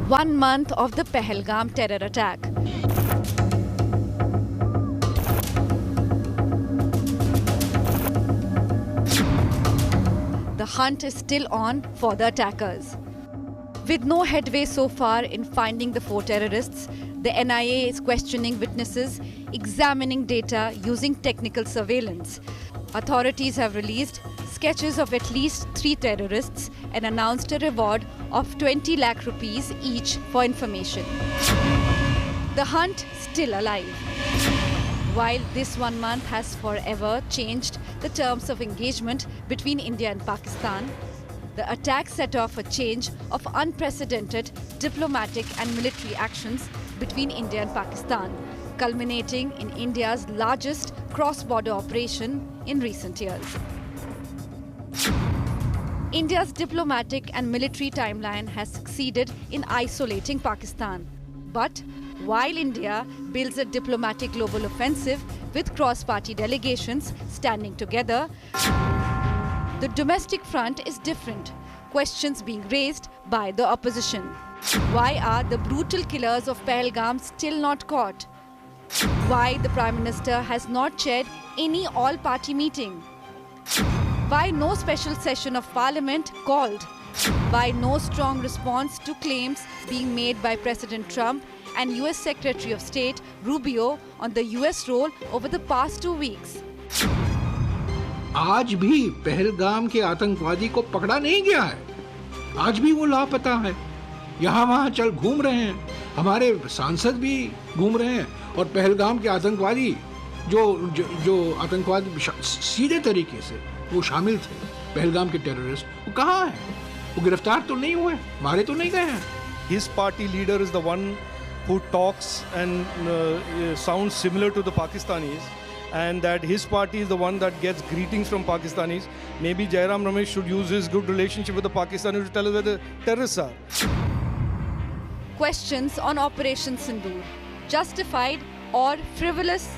1 month of the Pahalgam terror attack. The hunt is still on for the attackers. With no headway so far in finding the 4 terrorists, the NIA is questioning witnesses, examining data using technical surveillance. Authorities have released sketches of at least 3 terrorists and announced a reward of 20 lakh rupees each for information. The hunt still alive. While this 1 month has forever changed the terms of engagement between India and Pakistan, the attack set off a change of unprecedented diplomatic and military actions between India and Pakistan, culminating in India's largest cross-border operation in recent years. India's diplomatic and military timeline has succeeded in isolating Pakistan. But while India builds a diplomatic global offensive with cross-party delegations standing together, the domestic front is different. Questions being raised by the opposition. Why are the brutal killers of Pahalgam still not caught? Why the Prime Minister has not chaired any all-party meeting? Why no special session of Parliament called? Why no strong response to claims being made by President Trump and US Secretary of State Rubio on the US role over the past 2 weeks? आज भी पहलगाम के आतंकवादी को पकड़ा नहीं गया है। आज भी वो लापता है। यहाँ वहाँ चल घूम रहे हैं। हमारे सांसद भी घूम रहे हैं और पहलगाम के आतंकवादी जो आतंकवादी सीधे तरीके से वो शामिल थे, पहलगाम के टेररिस्ट, वो कहाँ हैं? वो गिरफ्तार तो नहीं हुए, मारे तो नहीं गए हैं। His party leader is the one who talks and sounds similar to the Pakistanis, and that his party is the one that gets greetings from Pakistanis. Maybe Jairam Ramesh should use his good relationship with the Pakistanis to tell us where the terrorists are. Questions on Operation Sindoor, justified or frivolous?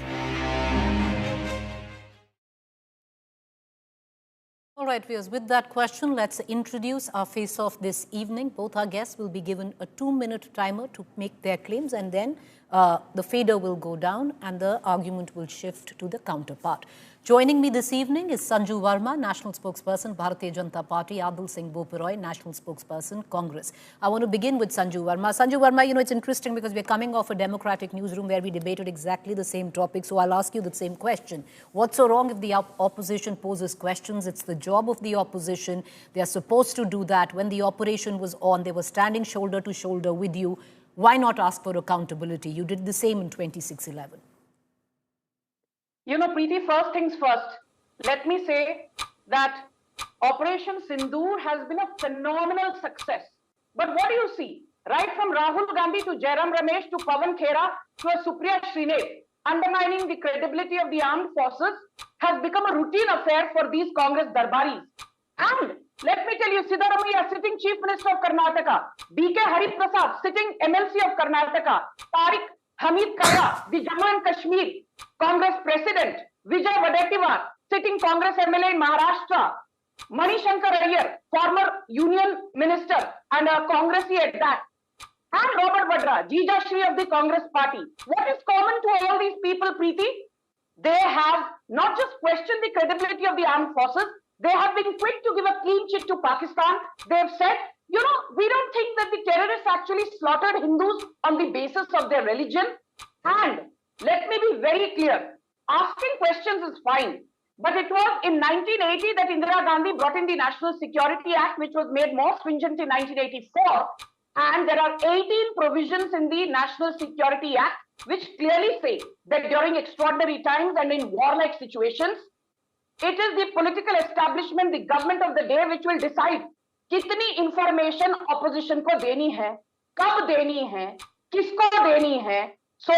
All right, viewers, with that question, let's introduce our face-off this evening. Both our guests will be given a 2-minute timer to make their claims, and then the fader will go down and the argument will shift to the counterpart. Joining me this evening is Sanju Verma, National Spokesperson, Bharatiya Janata Party, Adil Singh Boperoy, National Spokesperson, Congress. I want to begin with Sanju Verma. Sanju Verma, you know, it's interesting because we're coming off a democratic newsroom where we debated exactly the same topic, so I'll ask you the same question. What's so wrong if the opposition poses questions? It's the job of the opposition. They are supposed to do that. When the operation was on, they were standing shoulder to shoulder with you. Why not ask for accountability? You did the same in 26/11. You know, Preeti, first things first, let me say that Operation Sindoor has been a phenomenal success. But what do you see? Right from Rahul Gandhi to Jairam Ramesh to Pawan Khera to a Supriya Srinath, undermining the credibility of the armed forces has become a routine affair for these Congress darbaris. And let me tell you, Siddaramaiah, sitting Chief Minister of Karnataka, B.K. Hari Prasad, sitting MLC of Karnataka, Tariq Hamid Kara, the Jammu and Kashmir Congress President, Vijay Wadetiwar, sitting Congress MLA in Maharashtra, Mani Shankar Iyer, former Union Minister and a Congressee at that, and Robert Vadra, Jija Shri of the Congress Party. What is common to all these people, Preeti? They have not just questioned the credibility of the armed forces, they have been quick to give a clean chit to Pakistan. They have said, you know, we don't think that the terrorists actually slaughtered Hindus on the basis of their religion. And let me be very clear, asking questions is fine. But it was in 1980 that Indira Gandhi brought in the National Security Act, which was made more stringent in 1984. And there are 18 provisions in the National Security Act, which clearly say that during extraordinary times and in warlike situations, it is the political establishment, the government of the day, which will decide कितनी information opposition को देनी है, कब देनी है, किसको देनी है. So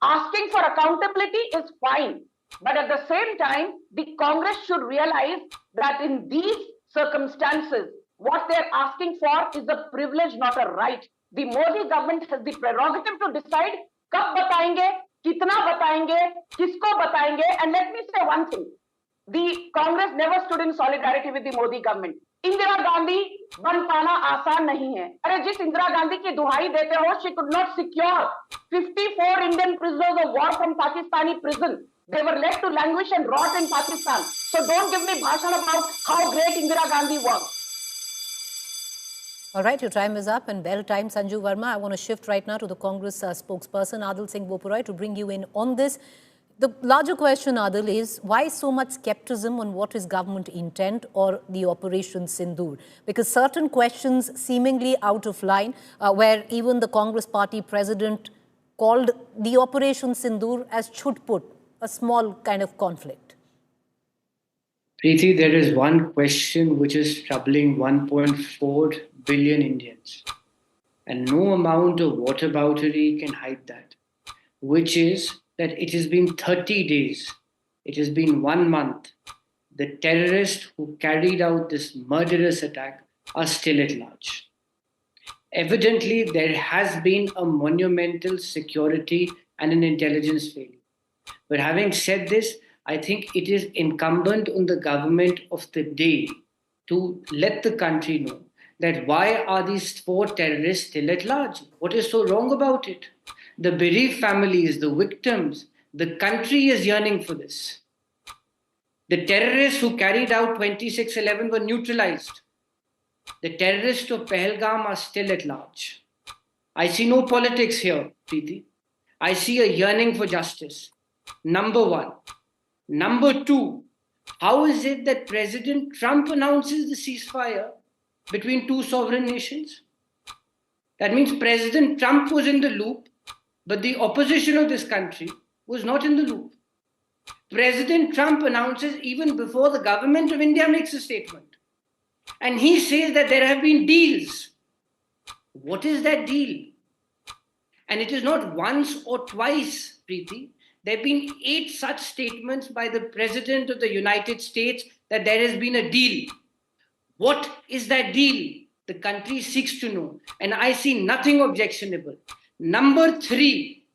asking for accountability is fine. But at the same time, the Congress should realize that in these circumstances, what they're asking for is a privilege, not a right. The Modi government has the prerogative to decide कब बताएंगे, कितना बताएंगे, किसको बताएंगे. And let me say one thing. The Congress never stood in solidarity with the Modi government. Indira Gandhi बन पाना आसान नहीं है. अरे जिस इंदिरा गांधी की दुहाई देते हो, she could not secure 54 Indian prisoners of war from Pakistani prison. They were left to languish and rot in Pakistan. So don't give me bhashan about how great Indira Gandhi was. All right, your time is up and bell time. Sanju Verma, I want to shift right now to the Congress spokesperson, Adil Singh Bopurai, to bring you in on this. The larger question, Adil, is why so much skepticism on what is government intent or the Operation Sindoor? Because certain questions seemingly out of line, where even the Congress party president called the Operation Sindoor as should put a small kind of conflict. Preeti, there is one question which is troubling 1.4 billion Indians. And no amount of whataboutery can hide that, which is that it has been 30 days, it has been 1 month. The terrorists who carried out this murderous attack are still at large. Evidently, there has been a monumental security and an intelligence failure. But having said this, I think it is incumbent on the government of the day to let the country know that why are these 4 terrorists still at large? What is so wrong about it? The bereaved families, the victims, the country is yearning for this. The terrorists who carried out 26/11 were neutralized. The terrorists of Pahalgam are still at large. I see no politics here, Preeti. I see a yearning for justice. Number one. Number two, how is it that President Trump announces the ceasefire between 2 sovereign nations? That means President Trump was in the loop, but the opposition of this country was not in the loop. President Trump announces even before the government of India makes a statement. And he says that there have been deals. What is that deal? And it is not once or twice, Preeti. There have been 8 such statements by the President of the United States that there has been a deal. What is that deal? The country seeks to know. And I see nothing objectionable. Number 3,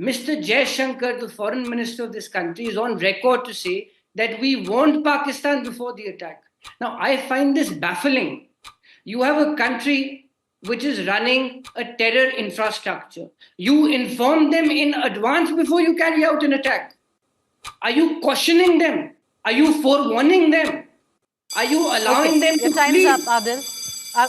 Mr. Jaishankar, the foreign minister of this country, is on record to say that we warned Pakistan before the attack. Now, I find this baffling. You have a country which is running a terror infrastructure. You inform them in advance before you carry out an attack. Are you cautioning them? Are you forewarning them? Are you allowing them to Your time flee? is up, Adil.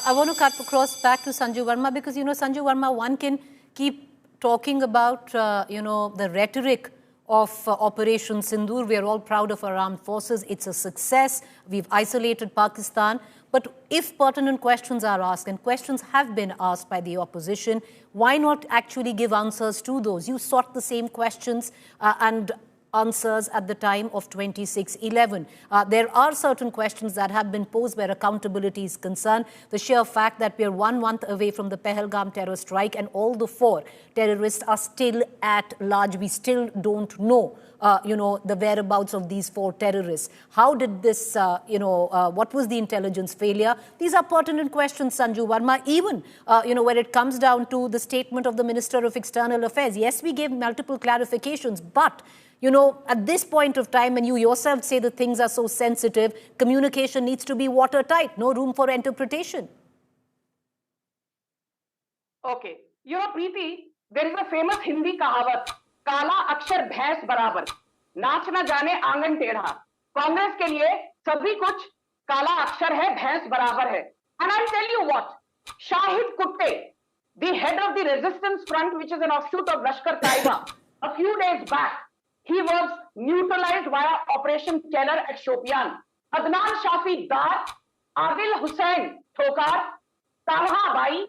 I want to cut across back to Sanju Verma because, Sanju Verma, one can keep talking about, the rhetoric of Operation Sindoor. We are all proud of our armed forces. It's a success. We've isolated Pakistan. But if pertinent questions are asked, and questions have been asked by the opposition, why not actually give answers to those? You sought the same questions and answers at the time of 26/11. There are certain questions that have been posed where accountability is concerned. The sheer fact that we are 1 month away from the Pehalgam terror strike and all the 4 terrorists are still at large. We still don't know, the whereabouts of these 4 terrorists. How did this, what was the intelligence failure? These are pertinent questions, Sanju Verma. Even, when it comes down to the statement of the Minister of External Affairs. Yes, we gave multiple clarifications, but at this point of time, and you yourself say that things are so sensitive, communication needs to be watertight, no room for interpretation. Okay. Preeti, there is a famous Hindi kahavat, काला अक्षर भैंस बराबर, नाच न जाने आंगन टेढ़ा. कांग्रेस के लिए सभी कुछ काला अक्षर है, भैंस बराबर है. And I'll tell you what, Shahid Kutte, the head of the resistance front, which is an offshoot of Lashkar Taiba, a few days back, he was neutralized via Operation Keller at Shopian. Adnan Shafi Dar, Adil Hussain Thokar, Talha Bai,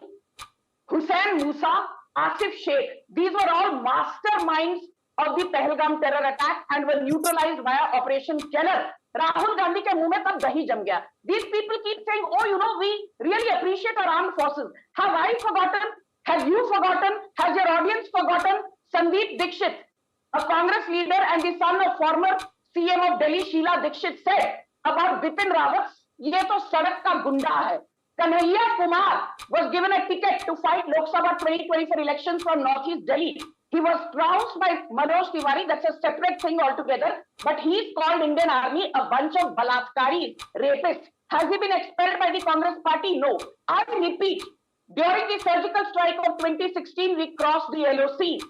Hussain Musa, Asif Sheikh. These were all masterminds of the Pahalgam terror attack and were neutralized via Operation Keller. Rahul Gandhi ke muh mein tab dahi jam gaya. These people keep saying, oh, we really appreciate our armed forces. Have I forgotten? Have you forgotten? Has your audience forgotten? Sandeep Dixit, a Congress leader and the son of former CM of Delhi, Sheila Dixit, said about Bipin Rawat, ye to sadak ka gunda hai. Kanhaiya Kumar was given a ticket to fight Lok Sabha 2024 elections from Northeast Delhi. He was trounced by Manoj Tiwari. That's a separate thing altogether. But he's called Indian Army a bunch of balatkari, rapists. Has he been expelled by the Congress party? No. I repeat, during the surgical strike of 2016, we crossed the LOC.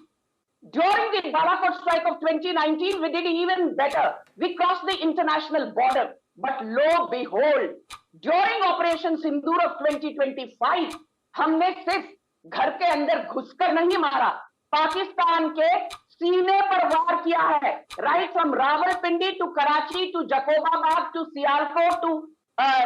During the Balakot strike of 2019, we did even better. We crossed the international border. But lo behold, during Operation Sindoor of 2025, हमने सिर्फ घर के अंदर घुसकर नहीं मारा, पाकिस्तान के सीने पर वार किया है. Right from Rawalpindi to Karachi to Jacobabad to Sialkot to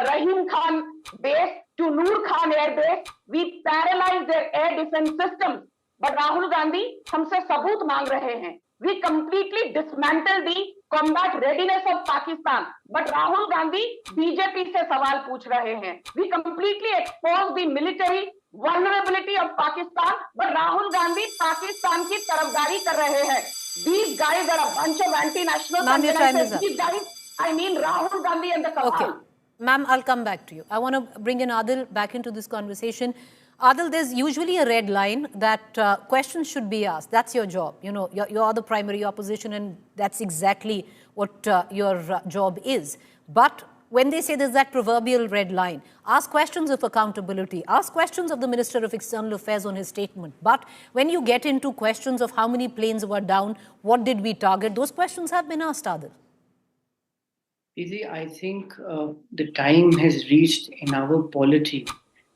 Rahim Khan base to Noor Khan air base, we paralyzed their air defense systems. But Rahul Gandhi हमसे सबूत मांग रहे हैं. We completely dismantled the combat readiness of Pakistan. But Rahul Gandhi BJP से सवाल पूछ रहे हैं. We completely exposed the military vulnerability of Pakistan. But Rahul Gandhi Pakistan की तरफदारी कर रहे हैं. These guys are a bunch of anti-nationals. Ma'am, your time is up. These guys, I mean Rahul Gandhi and the cabal. Okay. Ma'am, I'll come back to you. I want to bring in Adil back into this conversation. Adil, there's usually a red line that questions should be asked. That's your job. You know, you're the primary opposition, and that's exactly what your job is. But when they say there's that proverbial red line, ask questions of accountability, ask questions of the Minister of External Affairs on his statement. But when you get into questions of how many planes were down, what did we target, those questions have been asked, Adil. Preeti, I think the time has reached in our polity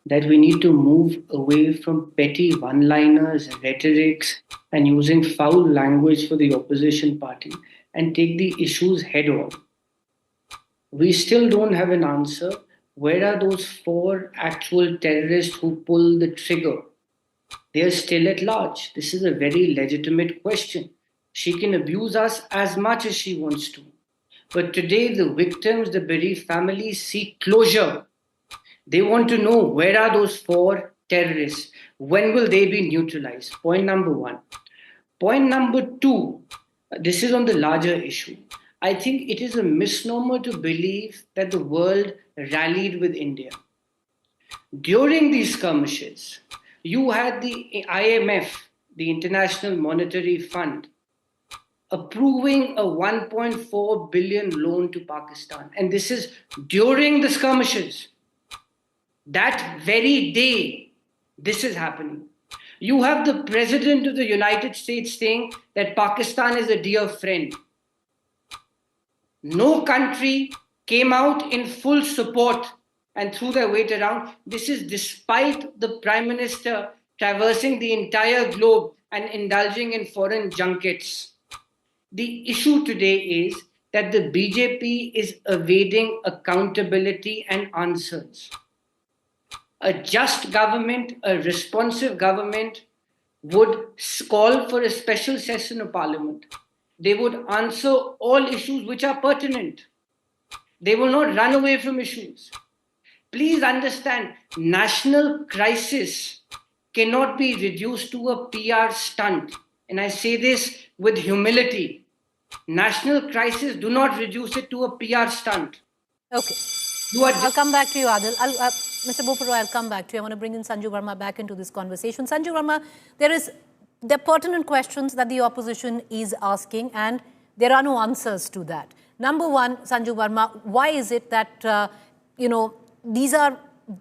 that we need to move away from petty one-liners, rhetorics, and using foul language for the opposition party and take the issues head-on. We still don't have an answer. Where are those 4 actual terrorists who pulled the trigger? They are still at large. This is a very legitimate question. She can abuse us as much as she wants to. But today, the victims, the bereaved families seek closure. They want to know, where are those 4 terrorists? When will they be neutralized? Point number 1. Point number 2, this is on the larger issue. I think it is a misnomer to believe that the world rallied with India. During these skirmishes, you had the IMF, the International Monetary Fund, approving a 1.4 billion loan to Pakistan. And this is during the skirmishes. That very day, this is happening. You have the President of the United States saying that Pakistan is a dear friend. No country came out in full support and threw their weight around. This is despite the Prime Minister traversing the entire globe and indulging in foreign junkets. The issue today is that the BJP is evading accountability and answers. A just government, a responsive government would call for a special session of parliament. They would answer all issues which are pertinent. They will not run away from issues. Please understand, national crisis cannot be reduced to a PR stunt. And I say this with humility. National crisis, do not reduce it to a PR stunt. Okay. I'll come back to you, Adil. Mr. Boparo, I'll come back to you. I want to bring in Sanju Verma back into this conversation. Sanju Verma, there are pertinent questions that the opposition is asking, and there are no answers to that. Number one, Sanju Verma, why is it that, these are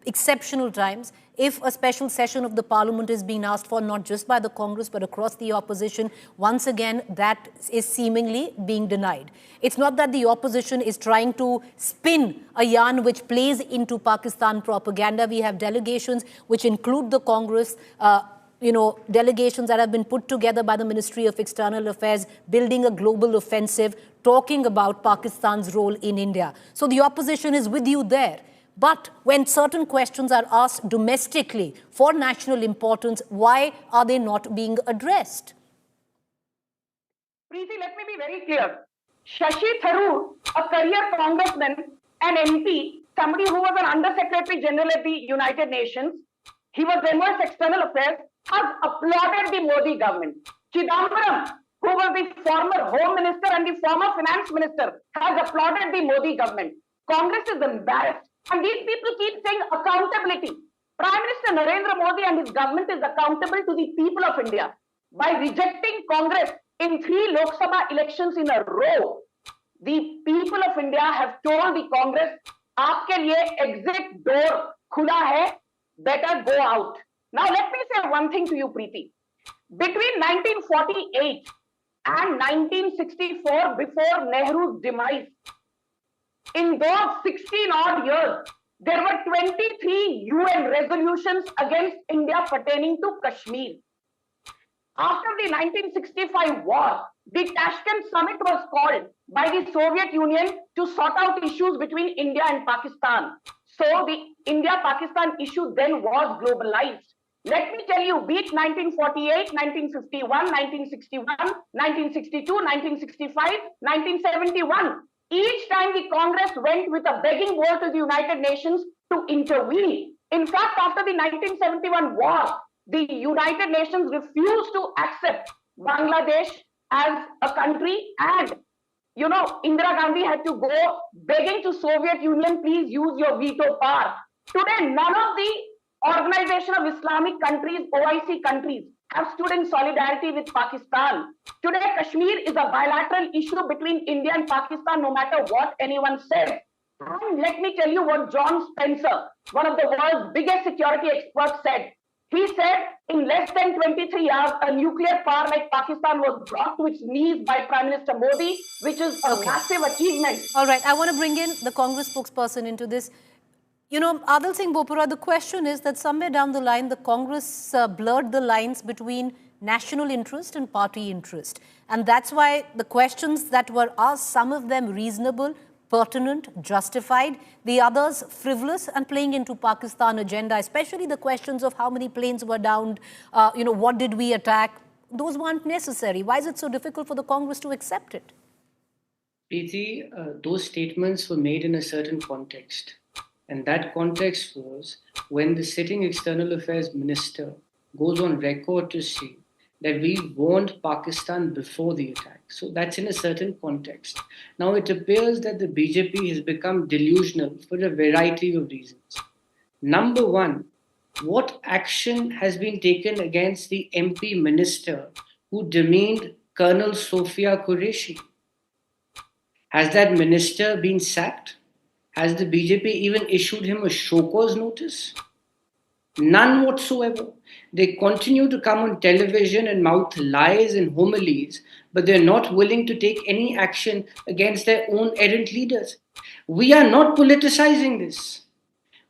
exceptional times? If a special session of the parliament is being asked for, not just by the Congress, but across the opposition, once again, that is seemingly being denied. It's not that the opposition is trying to spin a yarn which plays into Pakistan propaganda. We have delegations which include the Congress, delegations that have been put together by the Ministry of External Affairs, building a global offensive, talking about Pakistan's role in India. So the opposition is with you there. But when certain questions are asked domestically for national importance, why are they not being addressed? Preeti, let me be very clear. Shashi Tharoor, a career congressman, an MP, somebody who was an Under-Secretary General at the United Nations, he was Member of External Affairs, has applauded the Modi government. Chidambaram, who was the former Home Minister and the former Finance Minister, has applauded the Modi government. Congress is embarrassed. And these people keep saying accountability. Prime Minister Narendra Modi and his government is accountable to the people of India by rejecting Congress in 3 Lok Sabha elections in a row. The people of India have told the Congress, आपके लिए exit door खुला है, better go out. Now let me say one thing to you, Preeti. Between 1948 and 1964, before Nehru's demise, in those 16 odd years, there were 23 UN resolutions against India pertaining to Kashmir. After the 1965 war, the Tashkent summit was called by the Soviet Union to sort out issues between India and Pakistan. So the India-Pakistan issue then was globalized. Let me tell you, be it 1948, 1951, 1961, 1962, 1965, 1971, each time the Congress went with a begging bowl to the United Nations to intervene. In fact, after the 1971 war, the United Nations refused to accept Bangladesh as a country, and Indira Gandhi had to go begging to Soviet Union, please use your veto power. Today, none of the Organization of Islamic Countries, OIC countries, have stood in solidarity with Pakistan. Today, Kashmir is a bilateral issue between India and Pakistan, no matter what anyone says. And let me tell you what John Spencer, one of the world's biggest security experts, said. He said in less than 23 hours, a nuclear power like Pakistan was brought to its knees by Prime Minister Modi, which is a massive achievement. All right, I want to bring in the Congress spokesperson into this. Adil Singh Bopura, the question is that somewhere down the line, the Congress blurred the lines between national interest and party interest. And that's why the questions that were asked, some of them reasonable, pertinent, justified, the others frivolous and playing into Pakistan agenda, especially the questions of how many planes were downed, what did we attack? Those weren't necessary. Why is it so difficult for the Congress to accept it? Preeti, those statements were made in a certain context. And that context was when the sitting External Affairs Minister goes on record to say that we warned Pakistan before the attack. So that's in a certain context. Now it appears that the BJP has become delusional for a variety of reasons. Number one, what action has been taken against the MP minister who demeaned Colonel Sophia Qureshi? Has that minister been sacked? Has the BJP even issued him a show cause notice? None whatsoever. They continue to come on television and mouth lies and homilies, but they're not willing to take any action against their own errant leaders. We are not politicizing this.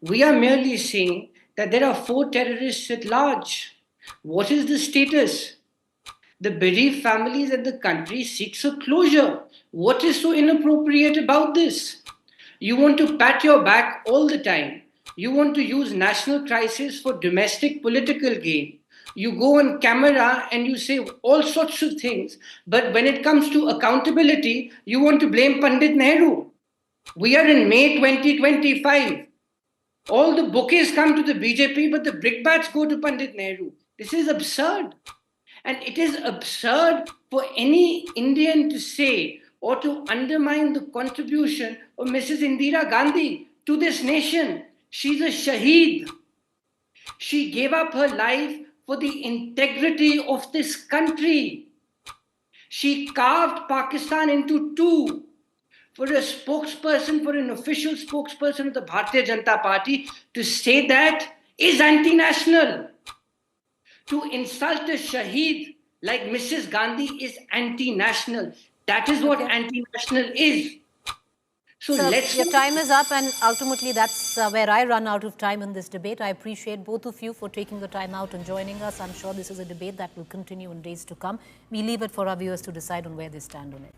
We are merely saying that there are 4 terrorists at large. What is the status? The bereaved families and the country seeks a closure. What is so inappropriate about this? You want to pat your back all the time. You want to use national crisis for domestic political gain. You go on camera and you say all sorts of things. But when it comes to accountability, you want to blame Pandit Nehru. We are in May 2025. All the bouquets come to the BJP, but the brickbats go to Pandit Nehru. This is absurd. And it is absurd for any Indian to say or to undermine the contribution of Mrs. Indira Gandhi to this nation. She's a shaheed. She gave up her life for the integrity of this country. She carved Pakistan into 2. For a spokesperson, for an official spokesperson of the Bharatiya Janata Party to say that is anti-national. To insult a shaheed like Mrs. Gandhi is anti-national. That is what anti-national is. So your time is up, and ultimately that's where I run out of time in this debate. I appreciate both of you for taking the time out and joining us. I'm sure this is a debate that will continue in days to come. We leave it for our viewers to decide on where they stand on it.